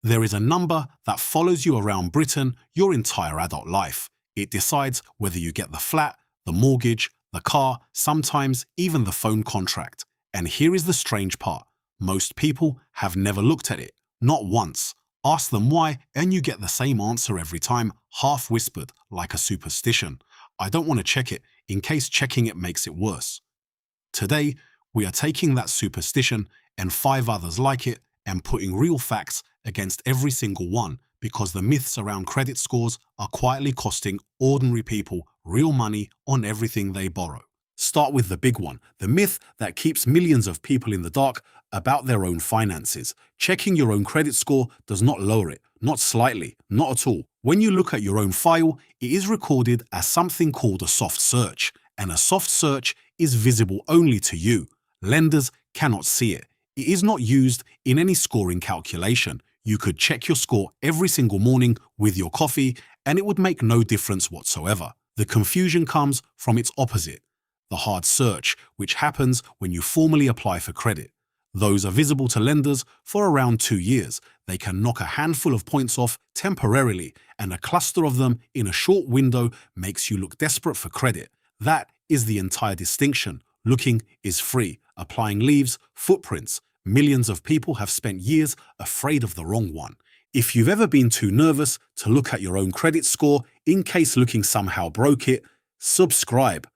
There is a number that follows you around Britain your entire adult life. It decides whether you get the flat, the mortgage, the car, sometimes even the phone contract. And here is the strange part. Most people have never looked at it, not once. Ask them why, and you get the same answer every time, half whispered, like a superstition. I don't want to check it, in case checking it makes it worse. Today, we are taking that superstition and 5 others like it and putting real facts against every single one, because the myths around credit scores are quietly costing ordinary people real money on everything they borrow. Start with the big one, the myth that keeps millions of people in the dark about their own finances. Checking your own credit score does not lower it, not slightly, not at all. When you look at your own file, it is recorded as something called a soft search, and a soft search is visible only to you. Lenders cannot see it. It is not used in any scoring calculation. You could check your score every single morning with your coffee, and it would make no difference whatsoever. The confusion comes from its opposite, the hard search, which happens when you formally apply for credit. Those are visible to lenders for around 2 years. They can knock a handful of points off temporarily, and a cluster of them in a short window makes you look desperate for credit. That is the entire distinction. Looking is free. Applying leaves footprints. Millions of people have spent years afraid of the wrong one. If you've ever been too nervous to look at your own credit score in case looking somehow broke it, subscribe.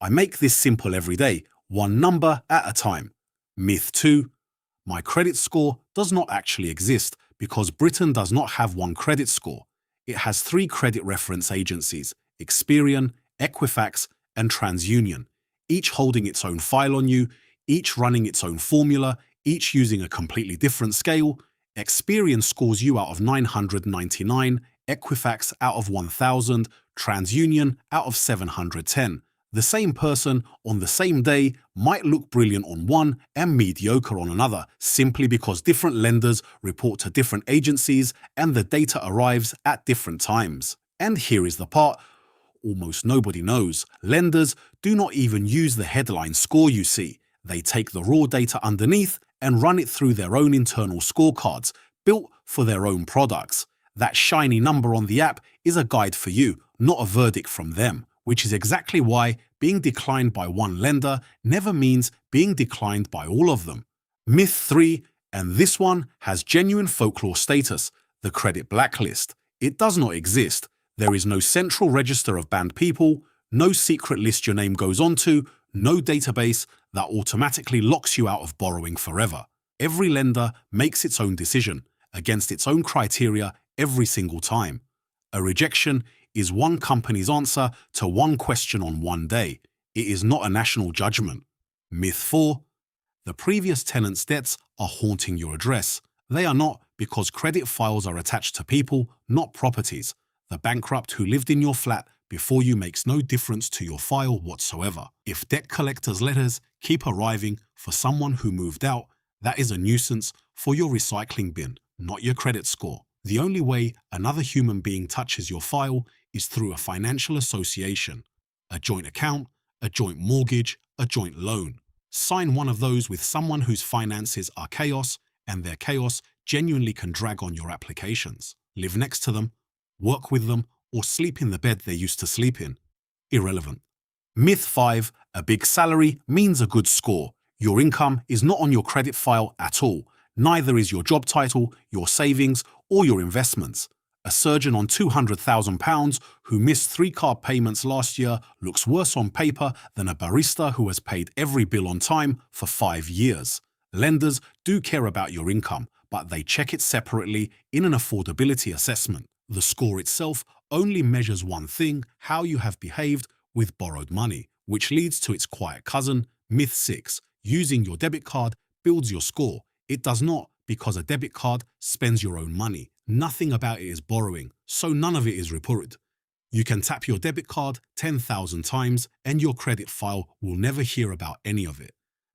I make this simple every day, one number at a time. Myth 2. My credit score does not actually exist because Britain does not have one credit score. It has 3 credit reference agencies, Experian, Equifax, and TransUnion, each holding its own file on you, each running its own formula, each using a completely different scale. Experian scores you out of 999, Equifax out of 1,000, TransUnion out of 710. The same person on the same day might look brilliant on one and mediocre on another, simply because different lenders report to different agencies and the data arrives at different times. And here is the part almost nobody knows. Lenders do not even use the headline score you see. They take the raw data underneath and run it through their own internal scorecards, built for their own products. That shiny number on the app is a guide for you, not a verdict from them, which is exactly why being declined by one lender never means being declined by all of them. Myth 3, and this one has genuine folklore status, the credit blacklist. It does not exist. There is no central register of banned people, no secret list your name goes onto, no database that automatically locks you out of borrowing forever. Every lender makes its own decision, against its own criteria every single time. A rejection is one company's answer to one question on one day. It is not a national judgment. Myth 4. The previous tenant's debts are haunting your address. They are not, because credit files are attached to people, not properties. The bankrupt who lived in your flat before you makes no difference to your file whatsoever. If debt collectors' letters keep arriving for someone who moved out, that is a nuisance for your recycling bin, not your credit score. The only way another human being touches your file is through a financial association, a joint account, a joint mortgage, a joint loan. Sign one of those with someone whose finances are chaos, and their chaos genuinely can drag on your applications. Live next to them, work with them, or sleep in the bed they used to sleep in. Irrelevant. Myth 5. A big salary means a good score. Your income is not on your credit file at all. Neither is your job title, your savings, or your investments. A surgeon on £200,000 who missed 3 card payments last year looks worse on paper than a barista who has paid every bill on time for 5 years. Lenders do care about your income, but they check it separately in an affordability assessment. The score itself only measures one thing: how you have behaved with borrowed money, which leads to its quiet cousin, myth 6. Using your debit card builds your score. It does not, because a debit card spends your own money. Nothing about it is borrowing, so none of it is reported. You can tap your debit card 10,000 times and your credit file will never hear about any of it.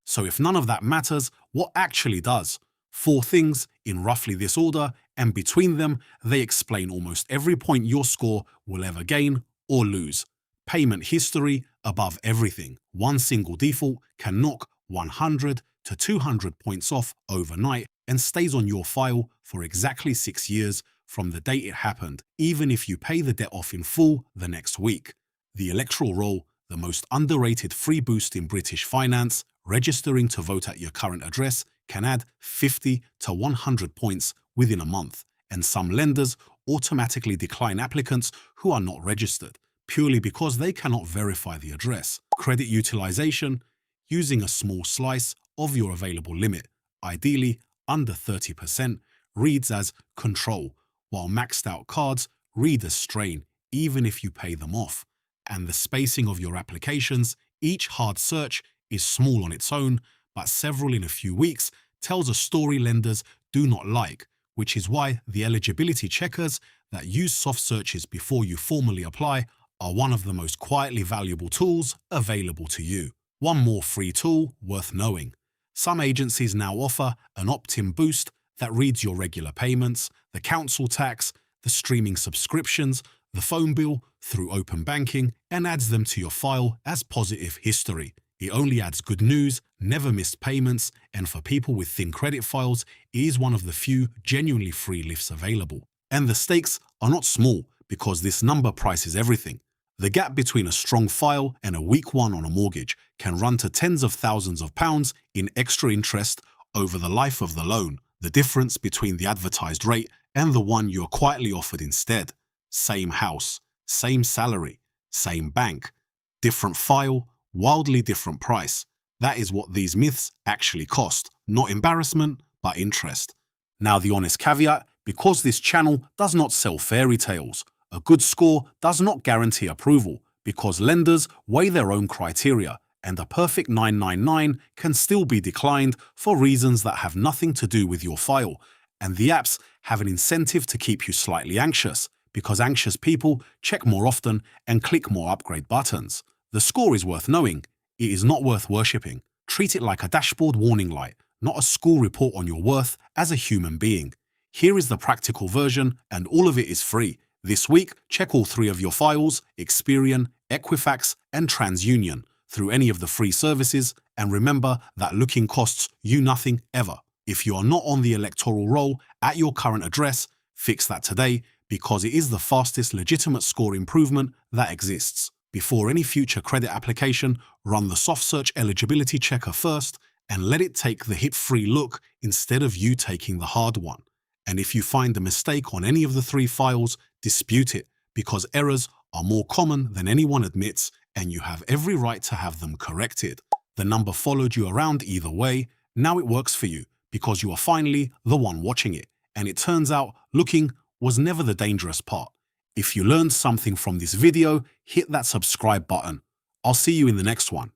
So if none of that matters, what actually does? 4 things in roughly this order, and between them, they explain almost every point your score will ever gain or lose. Payment history above everything. One single default can knock 100 to 200 points off overnight, and stays on your file for exactly 6 years from the date it happened, even if you pay the debt off in full the next week. The electoral roll, the most underrated free boost in British finance, registering to vote at your current address, can add 50 to 100 points within a month, and some lenders automatically decline applicants who are not registered, purely because they cannot verify the address. Credit utilization, using a small slice of your available limit, ideally under 30%, reads as control, while maxed out cards read as strain, even if you pay them off. And the spacing of your applications, each hard search is small on its own, but several in a few weeks tells a story lenders do not like, which is why the eligibility checkers that use soft searches before you formally apply are one of the most quietly valuable tools available to you. One more free tool worth knowing. Some agencies now offer an opt-in boost that reads your regular payments, the council tax, the streaming subscriptions, the phone bill through open banking, and adds them to your file as positive history. It only adds good news, never missed payments, and for people with thin credit files, it is one of the few genuinely free lifts available. And the stakes are not small, because this number prices everything. The gap between a strong file and a weak one on a mortgage can run to tens of thousands of pounds in extra interest over the life of the loan, the difference between the advertised rate and the one you are quietly offered instead. Same house, same salary, same bank, different file, wildly different price. That is what these myths actually cost, not embarrassment, but interest. Now the honest caveat, because this channel does not sell fairy tales, a good score does not guarantee approval, because lenders weigh their own criteria, and a perfect 999 can still be declined for reasons that have nothing to do with your file, and the apps have an incentive to keep you slightly anxious, because anxious people check more often and click more upgrade buttons. The score is worth knowing. It is not worth worshipping. Treat it like a dashboard warning light, not a school report on your worth as a human being. Here is the practical version, and all of it is free. This week, check all 3 of your files, Experian, Equifax, and TransUnion, through any of the free services, and remember that looking costs you nothing ever. If you are not on the electoral roll at your current address, fix that today, because it is the fastest legitimate score improvement that exists. Before any future credit application, run the soft search eligibility checker first and let it take the hit-free look instead of you taking the hard one. And if you find a mistake on any of the 3 files, dispute it, because errors are more common than anyone admits, and you have every right to have them corrected. The number followed you around either way. Now it works for you, because you are finally the one watching it. And it turns out looking was never the dangerous part. If you learned something from this video, hit that subscribe button. I'll see you in the next one.